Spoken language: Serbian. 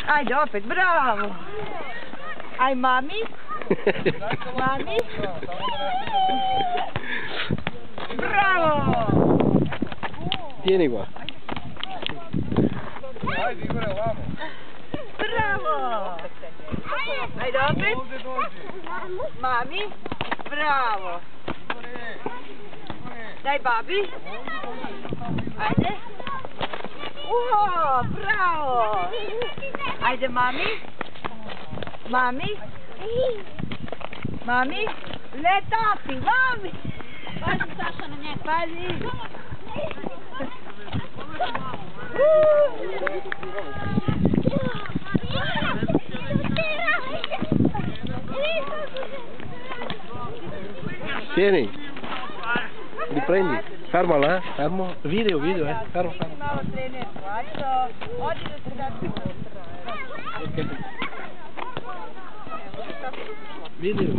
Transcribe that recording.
Ajde opet, bravo. Aj mami. Mami. Bravo. Tieni qua. Ajde Igore, ovamo. Bravo. Ajde opet. Mami. Bravo. Daj babi. Ajde. Uho, bravo. Ajde mami. Mami. Mami. Letati, mami. Pazi Saša na njega. Pazi. Tieni. Riprendi. Fermala, fermo. Video, fermo. Malo trener, hajde. Odi da se dati. Video.